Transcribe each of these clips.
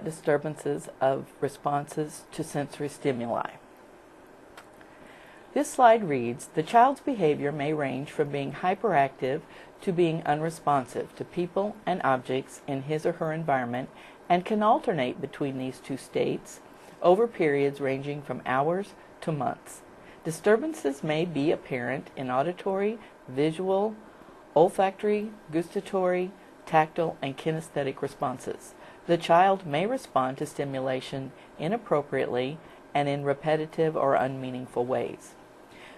disturbances of responses to sensory stimuli. This slide reads, the child's behavior may range from being hyperactive to being unresponsive to people and objects in his or her environment and can alternate between these two states over periods ranging from hours to months. Disturbances may be apparent in auditory, visual, olfactory, gustatory, tactile, and kinesthetic responses. The child may respond to stimulation inappropriately and in repetitive or unmeaningful ways.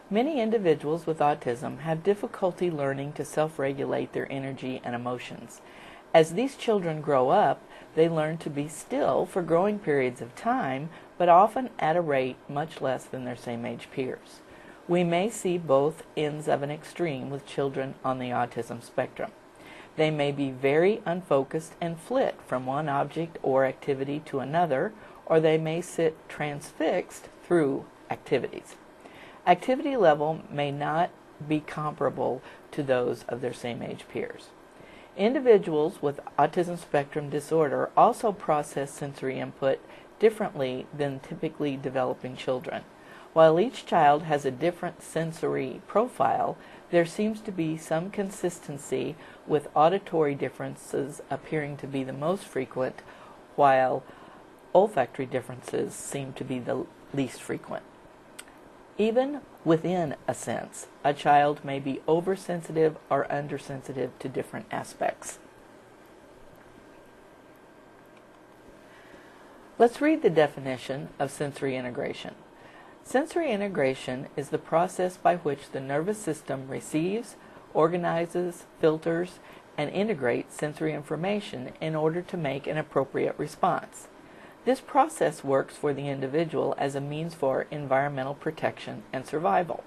Many individuals with autism have difficulty learning to self-regulate their energy and emotions. As these children grow up, they learn to be still for growing periods of time, but often at a rate much less than their same-age peers. We may see both ends of an extreme with children on the autism spectrum. They may be very unfocused and flit from one object or activity to another, or they may sit transfixed through activities. Activity level may not be comparable to those of their same-age peers. Individuals with autism spectrum disorder also process sensory input differently than typically developing children. While each child has a different sensory profile, there seems to be some consistency, with auditory differences appearing to be the most frequent, while olfactory differences seem to be the least frequent. Even within a sense, a child may be oversensitive or undersensitive to different aspects. Let's read the definition of sensory integration. Sensory integration is the process by which the nervous system receives, organizes, filters, and integrates sensory information in order to make an appropriate response. This process works for the individual as a means for environmental protection and survival,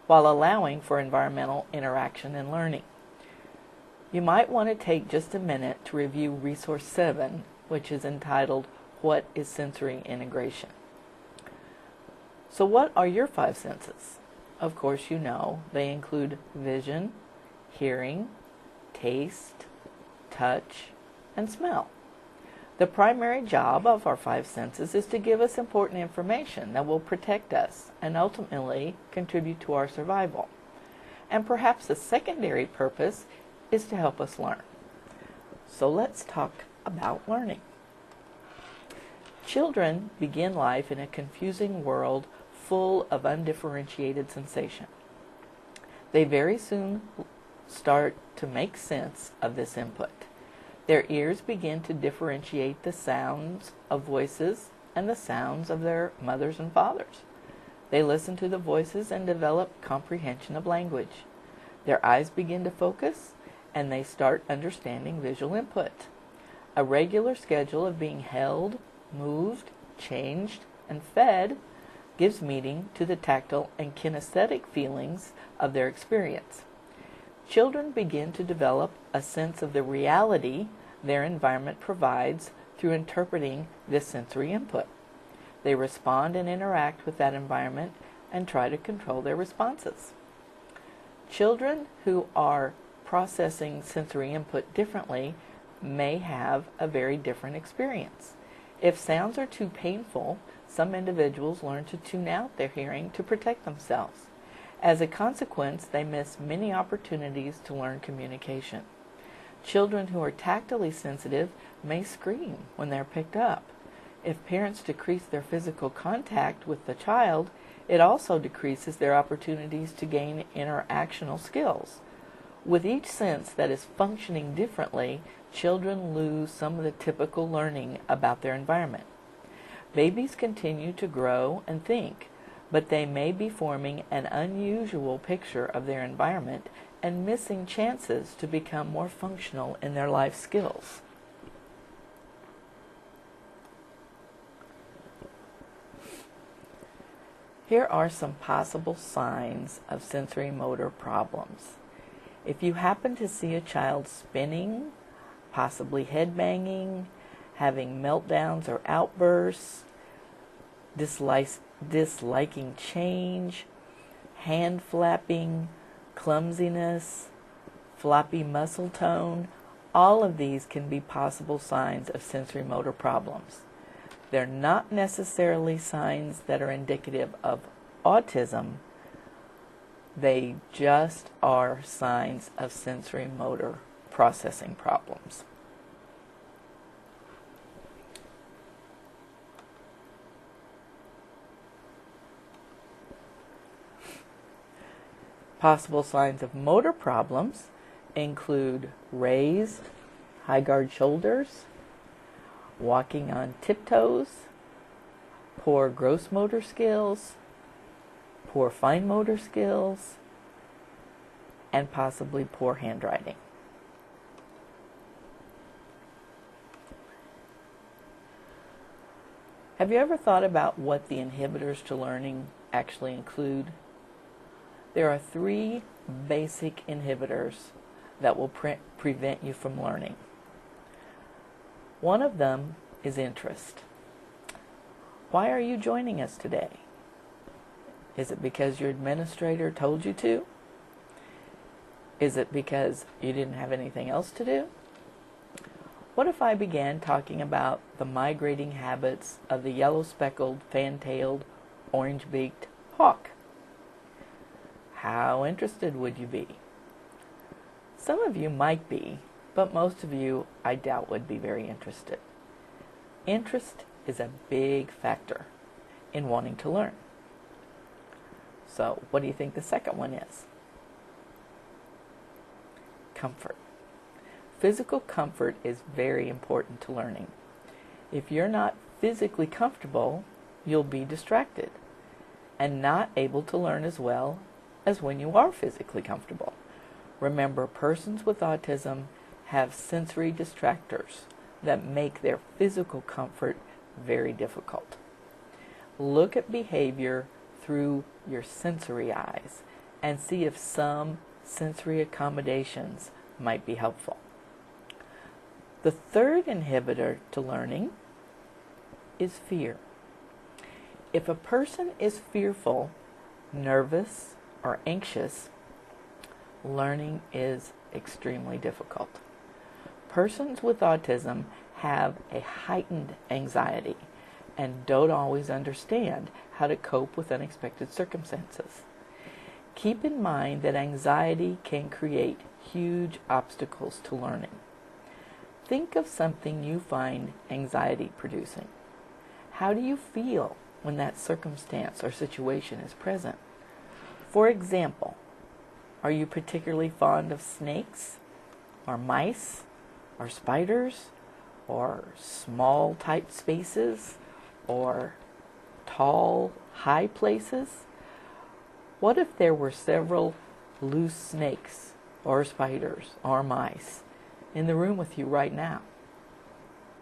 while allowing for environmental interaction and learning. You might want to take just a minute to review Resource 7, which is entitled, What is Sensory Integration? So what are your five senses? Of course you know they include vision, hearing, taste, touch, and smell. The primary job of our five senses is to give us important information that will protect us and ultimately contribute to our survival. And perhaps the secondary purpose is to help us learn. So let's talk about learning. Children begin life in a confusing world full of undifferentiated sensation. They very soon start to make sense of this input. Their ears begin to differentiate the sounds of voices and the sounds of their mothers and fathers. They listen to the voices and develop comprehension of language. Their eyes begin to focus and they start understanding visual input. A regular schedule of being held, moved, changed, and fed gives meaning to the tactile and kinesthetic feelings of their experience. Children begin to develop a sense of the reality their environment provides through interpreting this sensory input. They respond and interact with that environment and try to control their responses. Children who are processing sensory input differently may have a very different experience. If sounds are too painful, some individuals learn to tune out their hearing to protect themselves. As a consequence, they miss many opportunities to learn communication. Children who are tactily sensitive may scream when they're picked up. If parents decrease their physical contact with the child, it also decreases their opportunities to gain interactional skills. With each sense that is functioning differently, children lose some of the typical learning about their environment. Babies continue to grow and think, but they may be forming an unusual picture of their environment and missing chances to become more functional in their life skills. Here are some possible signs of sensory motor problems. If you happen to see a child spinning, possibly head-banging, having meltdowns or outbursts, disliking change, hand flapping, clumsiness, floppy muscle tone, All of these can be possible signs of sensory motor problems. They're not necessarily signs that are indicative of autism. They just are signs of sensory motor processing problems. Possible signs of motor problems include raised, high guard shoulders, walking on tiptoes, poor gross motor skills, poor fine motor skills, and possibly poor handwriting. Have you ever thought about what the inhibitors to learning actually include? There are 3 basic inhibitors that will prevent you from learning. One of them is interest. Why are you joining us today? Is it because your administrator told you to? Is it because you didn't have anything else to do? What if I began talking about the migrating habits of the yellow-speckled, fan-tailed, orange-beaked hawk? How interested would you be? Some of you might be, but most of you, I doubt, would be very interested. Interest is a big factor in wanting to learn. So, what do you think the second one is? Comfort. Physical comfort is very important to learning. If you're not physically comfortable, you'll be distracted and not able to learn as well as when you are physically comfortable. Remember, persons with autism have sensory distractors that make their physical comfort very difficult. Look at behavior through your sensory eyes and see if some sensory accommodations might be helpful. The third inhibitor to learning is fear. If a person is fearful, nervous, or anxious, learning is extremely difficult. Persons with autism have a heightened anxiety and don't always understand how to cope with unexpected circumstances. Keep in mind that anxiety can create huge obstacles to learning. Think of something you find anxiety producing. How do you feel when that circumstance or situation is present? For example, are you particularly fond of snakes, or mice, or spiders, or small type spaces, or tall, high places? What if there were several loose snakes, or spiders, or mice in the room with you right now?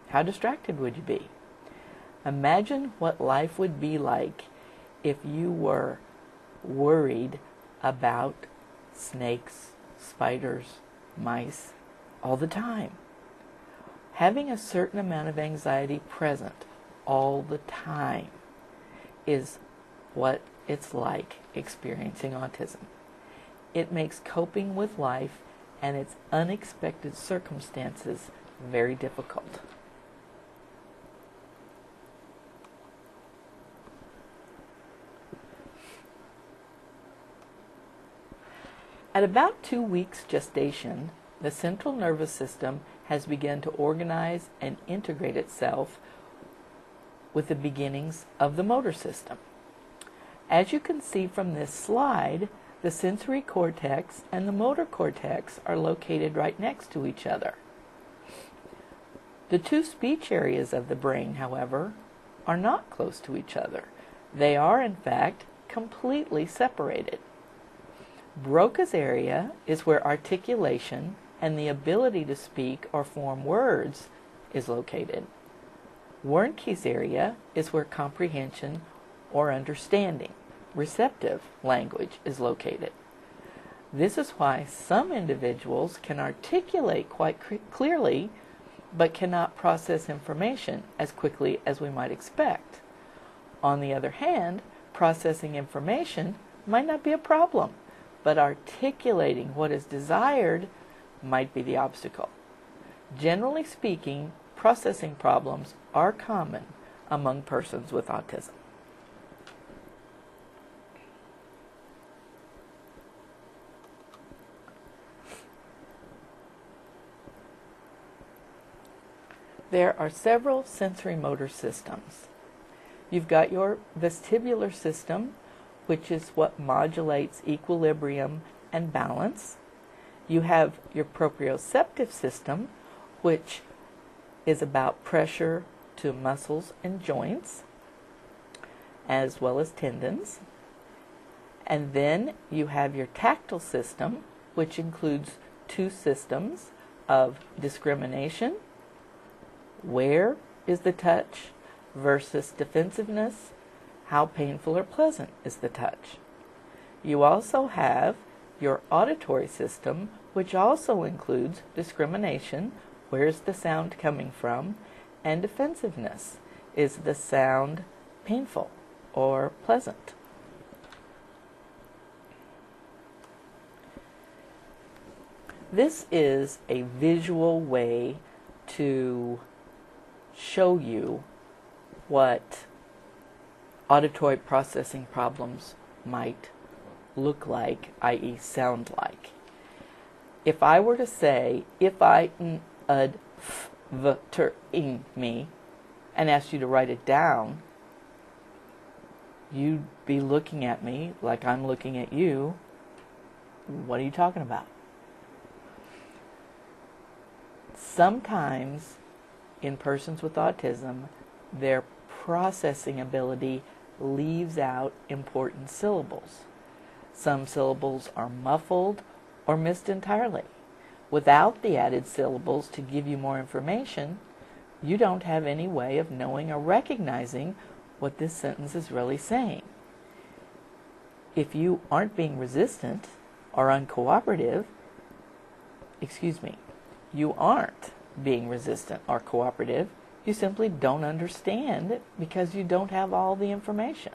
How distracted would you be? Imagine what life would be like if you were worried about snakes, spiders, mice all the time. Having a certain amount of anxiety present all the time is what it's like experiencing autism. It makes coping with life and its unexpected circumstances very difficult. At about 2 weeks gestation, the central nervous system has begun to organize and integrate itself with the beginnings of the motor system. As you can see from this slide, the sensory cortex and the motor cortex are located right next to each other. The 2 speech areas of the brain, however, are not close to each other. They are, in fact, completely separated. Broca's area is where articulation and the ability to speak or form words is located. Wernicke's area is where comprehension or understanding, receptive language is located. This is why some individuals can articulate quite clearly but cannot process information as quickly as we might expect. On the other hand, processing information might not be a problem, but articulating what is desired might be the obstacle. Generally speaking, processing problems are common among persons with autism. There are several sensory motor systems. You've got your vestibular system, which is what modulates equilibrium and balance. You have your proprioceptive system, which is about pressure to muscles and joints, as well as tendons. And then you have your tactile system, which includes two systems of discrimination. Where is the touch versus defensiveness? How painful or pleasant is the touch? You also have your auditory system, which also includes discrimination. Where's the sound coming from? And defensiveness. Is the sound painful or pleasant? This is a visual way to show you what auditory processing problems might look like, i.e. sound like. If I were to say, if I ud f v ter ing me, and asked you to write it down, you'd be looking at me like I'm looking at you. What are you talking about? Sometimes in persons with autism, their processing ability leaves out important syllables. Some syllables are muffled or missed entirely. Without the added syllables to give you more information, you don't have any way of knowing or recognizing what this sentence is really saying. If you aren't being resistant or uncooperative, you aren't being resistant or cooperative, you simply don't understand because you don't have all the information.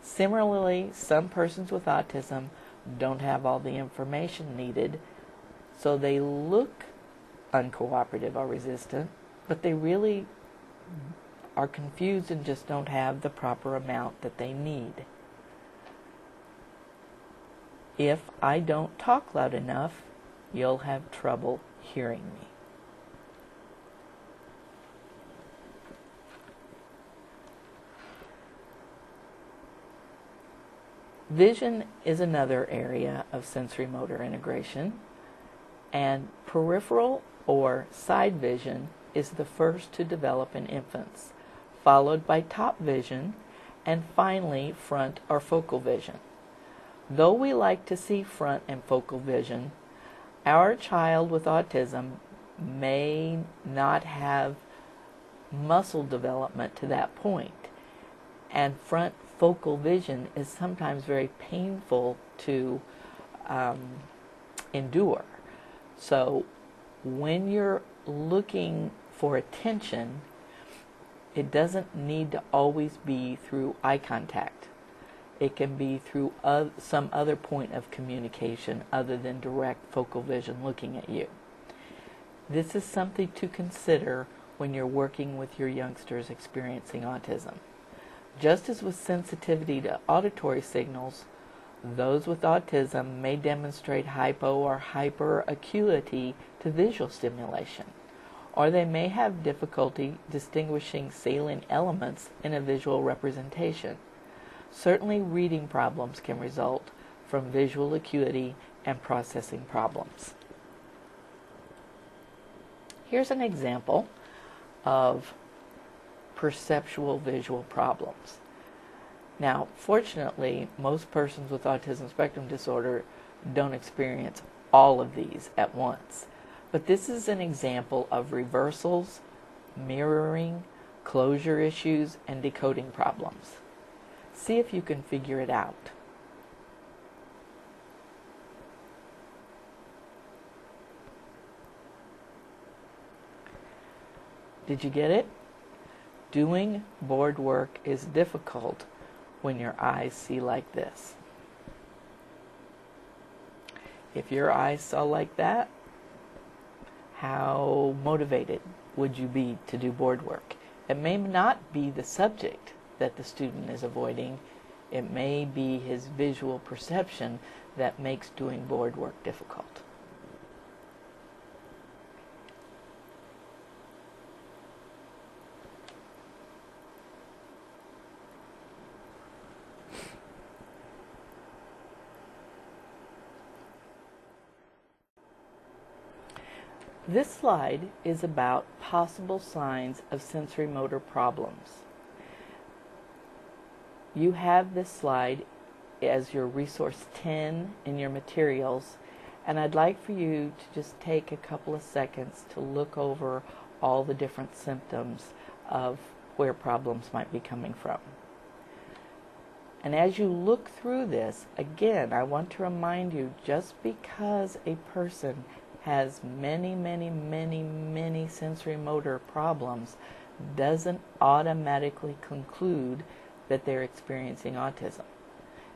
Similarly, some persons with autism don't have all the information needed, so they look uncooperative or resistant, but they really are confused and just don't have the proper amount that they need. If I don't talk loud enough, you'll have trouble hearing me. Vision is another area of sensory motor integration, and peripheral or side vision is the first to develop in infants, followed by top vision, and finally front or focal vision. Though we like to see front and focal vision, our child with autism may not have muscle development to that point, and front focal vision is sometimes very painful to endure. So when you're looking for attention, it doesn't need to always be through eye contact. It can be through some other point of communication other than direct focal vision looking at you. This is something to consider when you're working with your youngsters experiencing autism. Just as with sensitivity to auditory signals, those with autism may demonstrate hypo or hyperacuity to visual stimulation, or they may have difficulty distinguishing salient elements in a visual representation. Certainly, reading problems can result from visual acuity and processing problems. Here's an example of perceptual visual problems. Now, fortunately, most persons with autism spectrum disorder don't experience all of these at once. But this is an example of reversals, mirroring, closure issues, and decoding problems. See if you can figure it out. Did you get it? Doing board work is difficult when your eyes see like this. If your eyes saw like that, How motivated would you be to do board work? It may not be the subject that the student is avoiding. It may be his visual perception that makes doing board work difficult. This slide is about possible signs of sensory motor problems. You have this slide as your resource 10 in your materials, and I'd like for you to just take a couple of seconds to look over all the different symptoms of where problems might be coming from. And as you look through this, again, I want to remind you, just because a person has many sensory motor problems doesn't automatically conclude that they're experiencing autism.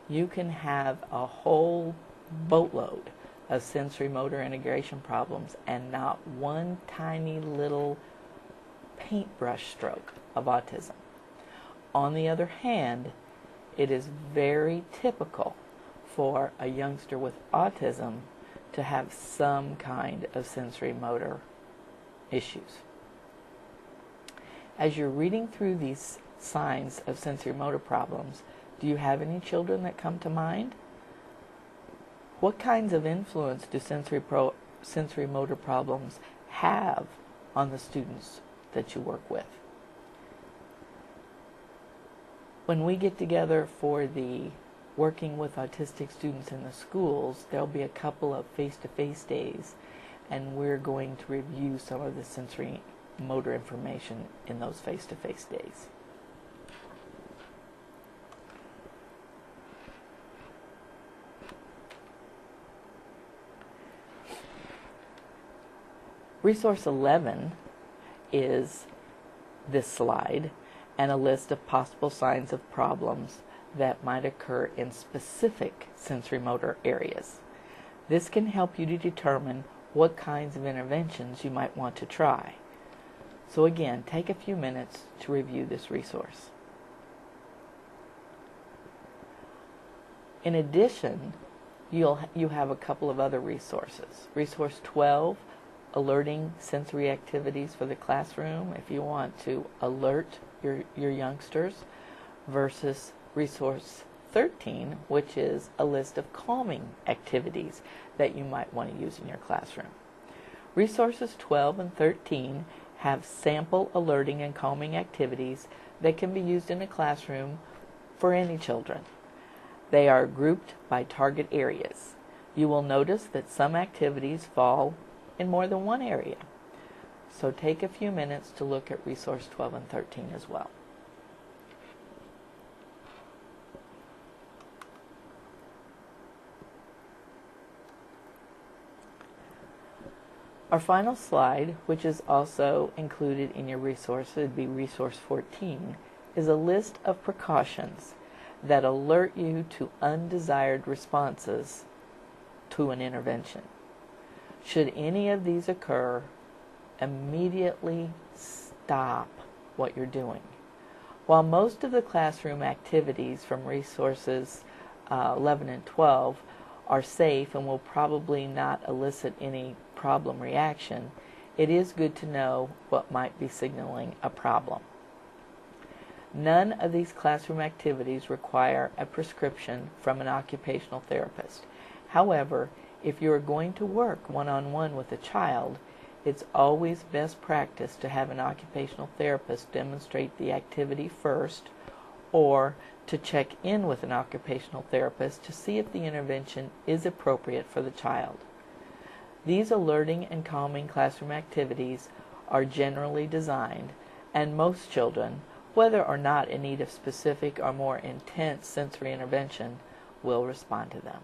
You can have a whole boatload of sensory motor integration problems and not one tiny little paintbrush stroke of autism. On the other hand, it is very typical for a youngster with autism to have some kind of sensory motor issues. As you're reading through these signs of sensory motor problems, do you have any children that come to mind? What kinds of influence do sensory motor problems have on the students that you work with? When we get together for the Working with Autistic Students in the Schools, there'll be a couple of face-to-face days, and we're going to review some of the sensory motor information in those face-to-face days. Resource 11 is this slide and a list of possible signs of problems that might occur in specific sensory motor areas. This can help you to determine what kinds of interventions you might want to try. So again, take a few minutes to review this resource. In addition, you have a couple of other resources. Resource 12, alerting sensory activities for the classroom, if you want to alert your youngsters, versus Resource 13, which is a list of calming activities that you might want to use in your classroom. Resources 12 and 13 have sample alerting and calming activities that can be used in a classroom for any children. They are grouped by target areas. You will notice that some activities fall in more than one area. So take a few minutes to look at Resource 12 and 13 as well. Our final slide, which is also included in your resource, it would be Resource 14, is a list of precautions that alert you to undesired responses to an intervention. Should any of these occur, immediately stop what you're doing. While most of the classroom activities from resources 11 and 12 are safe and will probably not elicit any problem reaction, it is good to know what might be signaling a problem. None of these classroom activities require a prescription from an occupational therapist. However, if you are going to work one-on-one with a child, it's always best practice to have an occupational therapist demonstrate the activity first, or to check in with an occupational therapist to see if the intervention is appropriate for the child. These alerting and calming classroom activities are generally designed, and most children, whether or not in need of specific or more intense sensory intervention, will respond to them.